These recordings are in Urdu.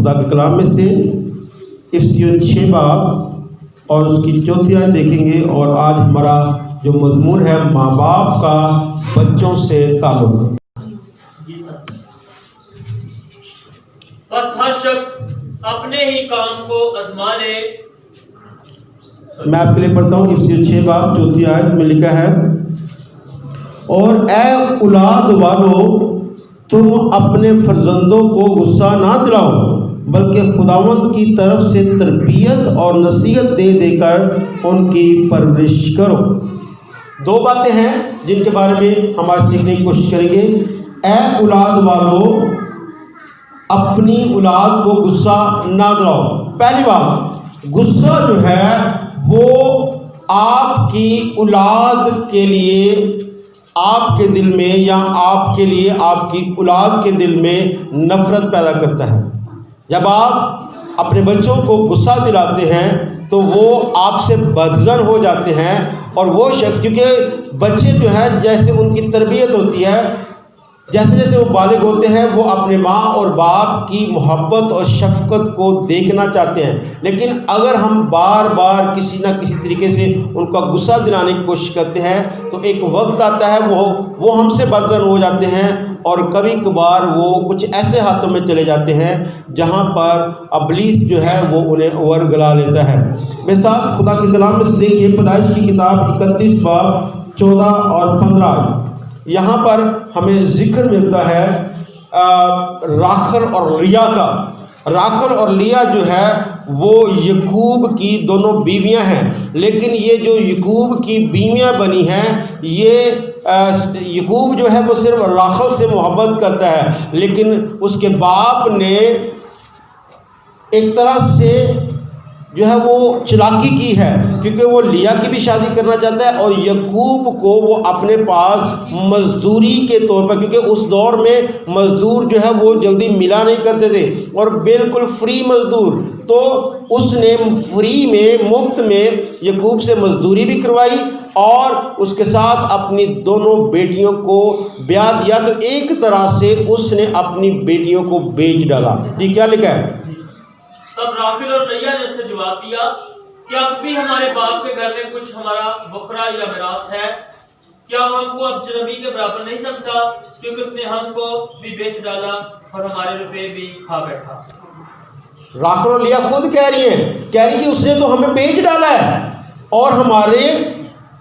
خدا کے کلام میں سے افسیون 6 باب اور اس کی 4 آیت دیکھیں گے، اور آج ہمارا جو مضمون ہے ماں باپ کا بچوں سے تعلق۔ بس ہر شخص اپنے ہی کام کو آزما لے۔ میں آپ کے لیے پڑھتا ہوں افسیون 6 باب 4 آیت میں لکھا ہے، اور اے اولاد والو، تم اپنے فرزندوں کو غصہ نہ دلاؤ، بلکہ خداوند کی طرف سے تربیت اور نصیحت دے دے کر ان کی پرورش کرو۔ 2 باتیں ہیں جن کے بارے میں ہم آج سیکھنے کی کوشش کریں گے۔ اے اولاد والو، اپنی اولاد کو غصہ نہ دلاؤ۔ پہلی بات، غصہ جو ہے وہ آپ کی اولاد کے لیے آپ کے دل میں، یا آپ کے لیے آپ کی اولاد کے دل میں نفرت پیدا کرتا ہے۔ جب آپ اپنے بچوں کو غصہ دلاتے ہیں تو وہ آپ سے بدظن ہو جاتے ہیں، اور وہ شخص، کیونکہ بچے جو ہے جیسے ان کی تربیت ہوتی ہے، جیسے جیسے وہ بالغ ہوتے ہیں وہ اپنے ماں اور باپ کی محبت اور شفقت کو دیکھنا چاہتے ہیں، لیکن اگر ہم بار بار کسی نہ کسی طریقے سے ان کا غصہ دلانے کی کوشش کرتے ہیں تو ایک وقت آتا ہے وہ ہم سے بدظن ہو جاتے ہیں، اور کبھی کبھار وہ کچھ ایسے ہاتھوں میں چلے جاتے ہیں جہاں پر ابلیس جو ہے وہ انہیں ورگلا لیتا ہے۔ میرے ساتھ خدا کے کلام میں سے دیکھیے پیدائش کی کتاب 31 باب 14 اور 15۔ یہاں پر ہمیں ذکر ملتا ہے راخل اور لیا کا۔ راخل اور لیا جو ہے وہ یعقوب کی دونوں بیویاں ہیں، لیکن یہ جو یعقوب کی بیویاں بنی ہیں، یہ یعقوب جو ہے وہ صرف راخل سے محبت کرتا ہے، لیکن اس کے باپ نے ایک طرح سے جو ہے وہ چلاکی کی ہے، کیونکہ وہ لیا کی بھی شادی کرنا چاہتا ہے، اور یعقوب کو وہ اپنے پاس مزدوری کے طور پر، کیونکہ اس دور میں مزدور جو ہے وہ جلدی ملا نہیں کرتے تھے اور بالکل فری مزدور، تو اس نے فری میں مفت میں یعقوب سے مزدوری بھی کروائی اور اس کے ساتھ اپنی دونوں بیٹیوں کو بیاہ دیا۔ تو ایک طرح سے اس نے اپنی بیٹیوں کو بیچ ڈالا۔ جی کیا لکھا ہے؟ تب راخل اور لیا نے اس سے جواب دیا، کیا اب بھی ہمارے باپ کے گھر میں کچھ ہمارا بکرا یا میراث ہے؟ کیا وہ ہم کو اجنبی کے برابر نہیں سمجھتا؟ کیونکہ اس نے ہم کو بھی بیچ ڈالا اور ہمارے روپے بھی کھا بیٹھا۔ راخل اور لیا خود کہہ رہی کہ اس نے تو ہمیں بیچ ڈالا ہے، اور ہمارے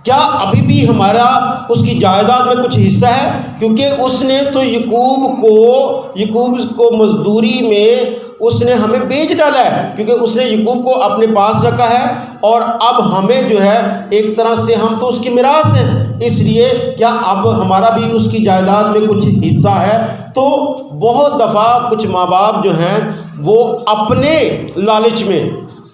کیا ابھی بھی ہمارا اس کی جائیداد میں کچھ حصہ ہے؟ کیونکہ اس نے تو یعقوب کو مزدوری میں اس نے ہمیں بیچ ڈالا ہے، کیونکہ اس نے یعقوب کو اپنے پاس رکھا ہے، اور اب ہمیں جو ہے ایک طرح سے ہم تو اس کی میراث ہیں، اس لیے کیا اب ہمارا بھی اس کی جائیداد میں کچھ حصہ ہے؟ تو بہت دفعہ کچھ ماں باپ جو ہیں وہ اپنے لالچ میں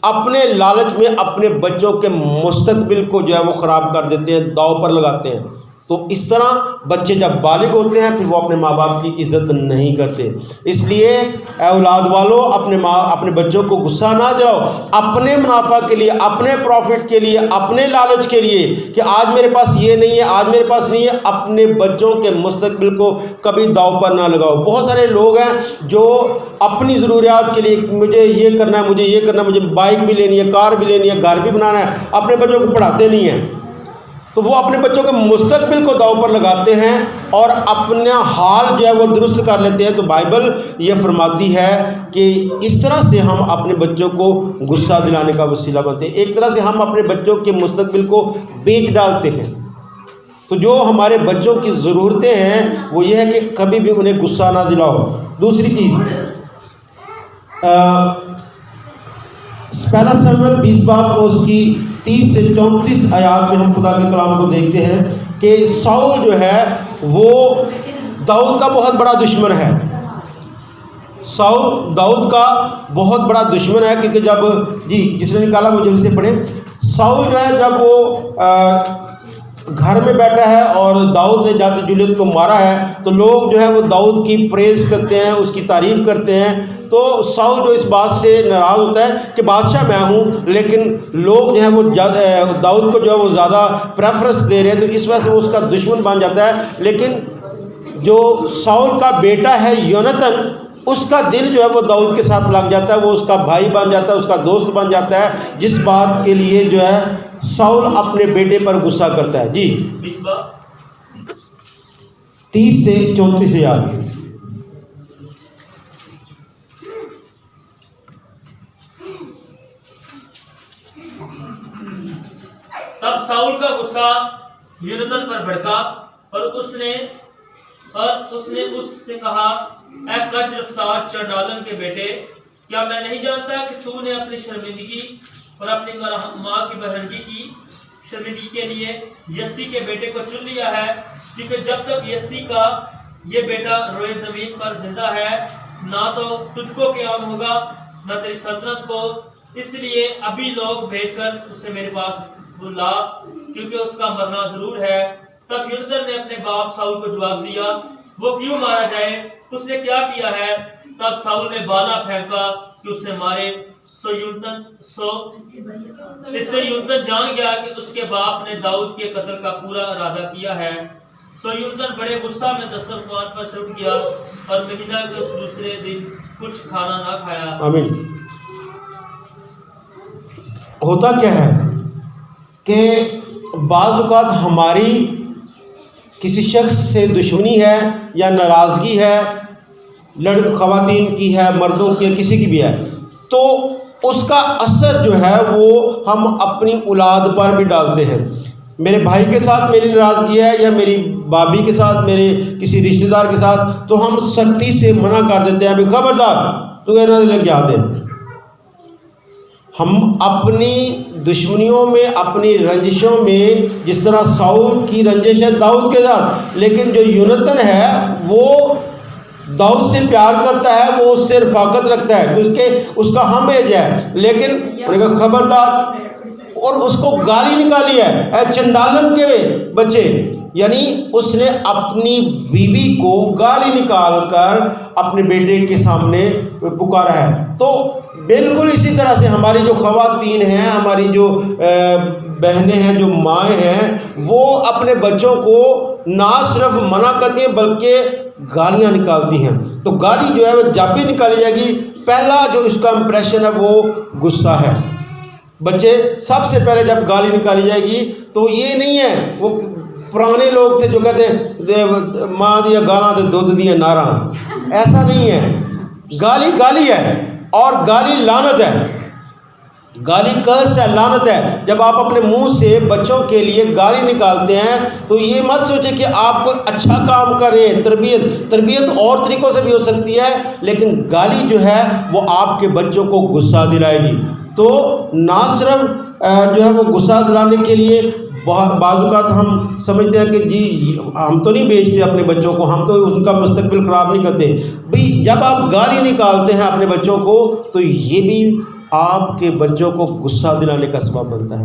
اپنے بچوں کے مستقبل کو جو ہے وہ خراب کر دیتے ہیں، داؤ پر لگاتے ہیں۔ تو اس طرح بچے جب بالغ ہوتے ہیں پھر وہ اپنے ماں باپ کی عزت نہیں کرتے۔ اس لیے اے اولاد والو، اپنے بچوں کو غصہ نہ دلاؤ، اپنے منافع کے لیے، اپنے پروفٹ کے لیے، اپنے لالچ کے لیے کہ آج میرے پاس یہ نہیں ہے، آج میرے پاس نہیں ہے، اپنے بچوں کے مستقبل کو کبھی داؤ پر نہ لگاؤ۔ بہت سارے لوگ ہیں جو اپنی ضروریات کے لیے مجھے یہ کرنا ہے، مجھے بائک بھی لینی ہے، کار بھی لینی ہے، گھر بھی بنانا ہے، اپنے بچوں کو پڑھاتے نہیں ہیں، تو وہ اپنے بچوں کے مستقبل کو داؤ پر لگاتے ہیں اور اپنا حال جو ہے وہ درست کر لیتے ہیں۔ تو بائبل یہ فرماتی ہے کہ اس طرح سے ہم اپنے بچوں کو غصہ دلانے کا وسیلہ بنتے ہیں، ایک طرح سے ہم اپنے بچوں کے مستقبل کو بیچ ڈالتے ہیں۔ تو جو ہمارے بچوں کی ضرورتیں ہیں وہ یہ ہے کہ کبھی بھی انہیں غصہ نہ دلاؤ۔ دوسری چیز، پہلا سمویل 20 باب اور اس کی 30 سے 34 آیات میں ہم خدا کے کلام کو دیکھتے ہیں کہ ساؤل جو ہے وہ داؤد کا بہت بڑا دشمن ہے۔ ساؤل داؤد کا بہت بڑا دشمن ہے، کیونکہ جب جس نے نکالا وہ جلدی سے پڑھے۔ ساؤل جو ہے جب وہ گھر میں بیٹھا ہے اور داؤد نے جاتے جولیت کو مارا ہے تو لوگ جو ہے وہ داؤد کی پریز کرتے ہیں، اس کی تعریف کرتے ہیں۔ تو ساؤل جو اس بات سے ناراض ہوتا ہے کہ بادشاہ میں ہوں، لیکن لوگ جو ہیں وہ داؤد کو جو ہے وہ زیادہ پریفرنس دے رہے ہیں، تو اس وجہ سے وہ اس کا دشمن بن جاتا ہے۔ لیکن جو ساؤل کا بیٹا ہے یوناتن، اس کا دل جو ہے وہ داؤد کے ساتھ لگ جاتا ہے، وہ اس کا بھائی بن جاتا ہے، اس کا دوست بن جاتا ہے، جس بات کے لیے جو ہے ساؤل اپنے بیٹے پر غصہ کرتا ہے۔ جی 20 باب 30 سے 34 سے آگے۔ تب ساؤل کا غصہ یونتن پر بھڑکا اور اس نے اس سے کہا، اے کج رفتار چنڈالن کے بیٹے، کیا میں نہیں جانتا کہ تو نے اپنی شرمندگی اور اپنی ماں کی بہرنگی کی شرمندگی کے لیے یسی کے بیٹے کو چن لیا ہے؟ کیونکہ جب تک یسی کا یہ بیٹا روئے زمین پر زندہ ہے، نہ تو تجھ کو قیام ہوگا نہ تیری سلطنت کو، اس لیے ابھی لوگ بھیج کر اسے میرے پاس بلا، کیونکہ اس کا مرنا ضرور ہے۔ تب یونتن نے اپنے باپ ساؤل کو جواب دیا، وہ کیوں مارا جائے؟ اس نے کیا کیا ہے؟ تب ساؤل نے بالا پھینکا کہ اسے مارے۔ اس سے یونتن جان گیا کہ اس کے باپ نے داؤد کے قتل کا پورا ارادہ کیا ہے۔ سو یونتن بڑے غصہ میں دسترخوان پر سے اٹھ گیا اور مہینہ کے اس دوسرے دن کچھ کھانا نہ کھایا۔ آمین۔ ہوتا کیا ہے کہ بعض اوقات ہماری کسی شخص سے دشمنی ہے یا ناراضگی ہے، خواتین کی ہے، مردوں کی ہے، کسی کی بھی ہے، تو اس کا اثر جو ہے وہ ہم اپنی اولاد پر بھی ڈالتے ہیں۔ میرے بھائی کے ساتھ میری ناراضگی ہے یا میری بھابھی کے ساتھ، میرے کسی رشتہ دار کے ساتھ، تو ہم سختی سے منع کر دیتے ہیں، ابھی خبردار تو کہنا لگ جاتے ہیں۔ ہم اپنی دشمنیوں میں، اپنی رنجشوں میں، جس طرح ساؤل کی رنجش ہے داؤد کے ساتھ، لیکن جو یونتن ہے وہ داؤد سے پیار کرتا ہے، وہ اس سے رفاقت رکھتا ہے کیونکہ اس کا ہم ایج ہے، لیکن انہوں نے کہا خبردار، اور اس کو گالی نکالی ہے، اے چنڈالن کے بچے، یعنی اس نے اپنی بیوی کو گالی نکال کر اپنے بیٹے کے سامنے پکارا ہے۔ تو بالکل اسی طرح سے ہماری جو خواتین ہیں، ہماری جو بہنیں ہیں، جو مائیں ہیں، وہ اپنے بچوں کو نہ صرف منع کرتی ہیں بلکہ گالیاں نکالتی ہیں۔ تو گالی جو ہے وہ جب بھی نکالی جائے گی، پہلا جو اس کا امپریشن ہے وہ غصہ ہے۔ بچے سب سے پہلے جب گالی نکالی جائے گی تو یہ نہیں ہے، وہ پرانے لوگ تھے جو کہتے ہیں ماں دیا گالاں تے دودھ دیا ناراں، ایسا نہیں ہے۔ گالی گالی ہے اور گالی لعنت ہے، گالی کرس ہے، لعنت ہے۔ جب آپ اپنے منہ سے بچوں کے لیے گالی نکالتے ہیں تو یہ مت سوچیں کہ آپ کوئی اچھا کام کر رہے ہیں۔ تربیت اور طریقوں سے بھی ہو سکتی ہے، لیکن گالی جو ہے وہ آپ کے بچوں کو غصہ دلائے گی۔ تو نہ صرف جو ہے وہ غصہ دلانے کے لیے بعض اوقات ہم سمجھتے ہیں کہ جی ہم تو نہیں بیچتے اپنے بچوں کو، ہم تو ان کا مستقبل خراب نہیں کرتے بھئی۔ جب آپ گالی نکالتے ہیں اپنے بچوں کو تو یہ بھی آپ کے بچوں کو غصہ دلانے کا سبب بنتا ہے۔